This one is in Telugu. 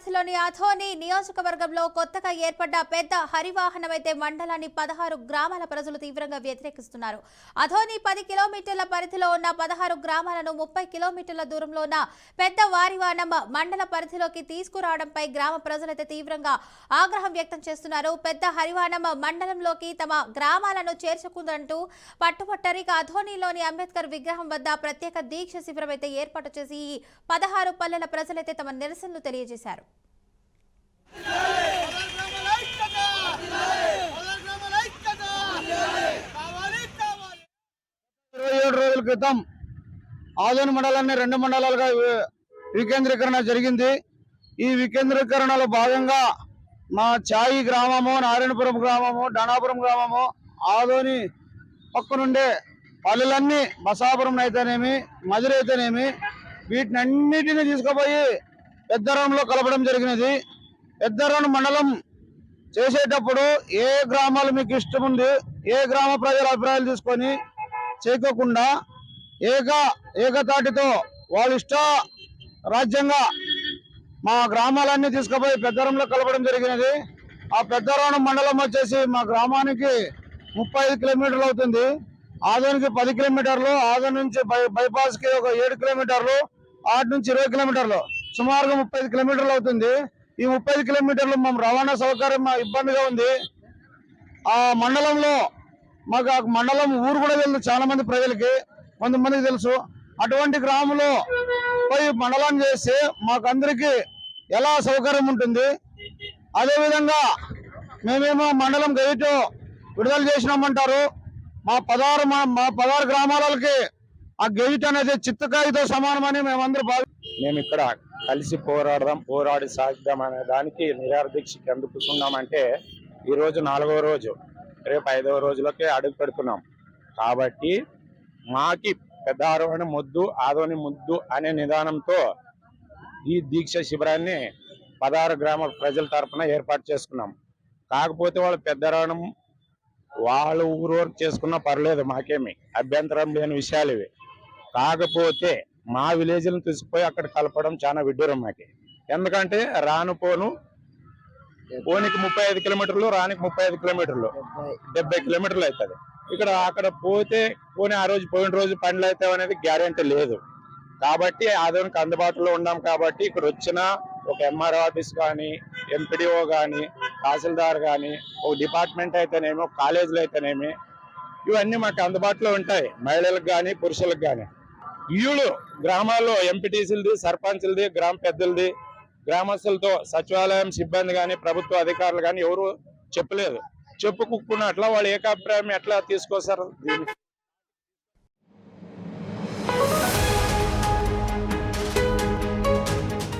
పరిధిలోని అథోని నియోజకవర్గంలో కొత్తగా ఏర్పడ్డ పెద్ద హరివాహనమైతే మండలాన్ని 16 గ్రామాల ప్రజలు తీవ్రంగా వ్యతిరేకిస్తున్నారు. అథోని 10 కిలోమీటర్ల పరిధిలో ఉన్న 16 గ్రామాలను 30 కిలోమీటర్ల దూరంలో ఉన్న పెద్ద వారివాహనం మండల పరిధిలోకి తీసుకురావడంపై గ్రామ ప్రజలైతే తీవ్రంగా ఆగ్రహం వ్యక్తం చేస్తున్నారు. పెద్ద హరివాహనం మండలంలోకి తమ గ్రామాలను చేర్చుకుందంటూ పట్టుబట్టారు. ఇక అథోనిలోని అంబేద్కర్ విగ్రహం వద్ద ప్రత్యేక దీక్ష శిబిరం అయితే ఏర్పాటు చేసి 16 పల్లెల ప్రజలైతే తమ నిరసనలు తెలియజేశారు. 27 రోజుల క్రితం ఆదోని మండలాన్ని 2 మండలాలుగా వికేంద్రీకరణ జరిగింది. ఈ వికేంద్రీకరణలో భాగంగా మా చాయి గ్రామము, నారాయణపురం గ్రామము, డానాపురం గ్రామము, ఆదోని పక్కనుండే పల్లెలన్నీ బసాపురం అయితేనేమి, మధుర అయితేనేమి, వీటినన్నిటిని తీసుకుపోయి పెద్దరంలో కలపడం జరిగినది. పెద్దరం మండలం చేసేటప్పుడు ఏ గ్రామాలు మీకు ఇష్టం ఉంది, ఏ గ్రామ ప్రజల అభిప్రాయాలు తీసుకొని చేయకోకుండా ఏకతాటితో వాళ్ళ ఇష్ట రాజ్యంగా మా గ్రామాలన్నీ తీసుకుపోయి పెద్దరంలో కలపడం జరిగినది. ఆ పెద్దరం మండలం వచ్చేసి మా గ్రామానికి 35 కిలోమీటర్లు అవుతుంది. ఆదోనికి 10 కిలోమీటర్లు, ఆదోని నుంచి బైపాస్ కి ఒక 7 కిలోమీటర్లు, ఆటి నుంచి 20 కిలోమీటర్లు, సుమారుగా 35 కిలోమీటర్లు అవుతుంది. ఈ 35 కిలోమీటర్లు మేము రవాణా సౌకర్యం ఇబ్బందిగా ఉంది. ఆ మండలంలో మాకు ఆ మండలం ఊరు కూడా తెలుసు, చాలా మంది ప్రజలకి, కొంతమందికి తెలుసు. అటువంటి గ్రామంలో పోయి మండలాన్ని చేస్తే మాకందరికి ఎలా సౌకర్యం ఉంటుంది. అదేవిధంగా మేమేమో మండలం గెజిట్ విడుదల చేసినామంటారు. మా 16 గ్రామాలకి ఆ గెజిట్ అనేది చిత్తకాయతో సమానమని మేమందరూ మేము ఇక్కడ కలిసి పోరాడి సాగిద్దాం అనే దానికి నిరాదీక్షకి ఎందుకు కూర్చున్నామంటే ఈ రోజు 4వ రోజు, రేపు 5వ రోజులకే అడుగు పెడుతున్నాం. కాబట్టి మాకి పెద్ద ఆరోహణ ముద్దు, ఆదోని ముద్దు అనే నిదానంతో ఈ దీక్ష శిబిరాన్ని 16 గ్రామ ప్రజల తరఫున ఏర్పాటు చేసుకున్నాం. కాకపోతే వాళ్ళు పెద్ద ఆరోహణం వాళ్ళు ఊరు వరకు చేసుకున్నా పర్లేదు, మాకేమి అభ్యంతరం లేని విషయాలు ఇవి. కాకపోతే మా విలేజ్లను తీసుకుపోయి అక్కడ కలపడం చాలా విడ్డూరం మాకి. ఎందుకంటే పోనికి 35 కిలోమీటర్లు, రానికి 35 కిలోమీటర్లు, 70 కిలోమీటర్లు అవుతుంది. అక్కడ పోనీ ఆ రోజు పోయిన రోజు పనులు అవుతాయి అనేది గ్యారెంటీ లేదు. కాబట్టి ఆదోనికి అందుబాటులో ఉన్నాం. కాబట్టి ఇక్కడ వచ్చిన ఒక ఎంఆర్ఓ ఆఫీస్ కానీ, ఎంపీడీఓ కానీ, తహసీల్దార్ కానీ, ఒక డిపార్ట్మెంట్ అయితేనేమి, ఒక కాలేజీలు అయితేనేమి, ఇవన్నీ మాకు అందుబాటులో ఉంటాయి. మహిళలకు కానీ, పురుషులకు కానీ. వీళ్ళు గ్రామాల్లో ఎంపీటీసీలది, సర్పంచ్లది, గ్రామ పెద్దలది, గ్రామస్తులతో సచివాలయం సిబ్బంది కానీ, ప్రభుత్వ అధికారులు కానీ ఎవరు చెప్పలేదు. చెప్పుకున్నట్ల వాళ్ళు ఏకాభిప్రాయం ఎట్లా తీసుకొస్తారు?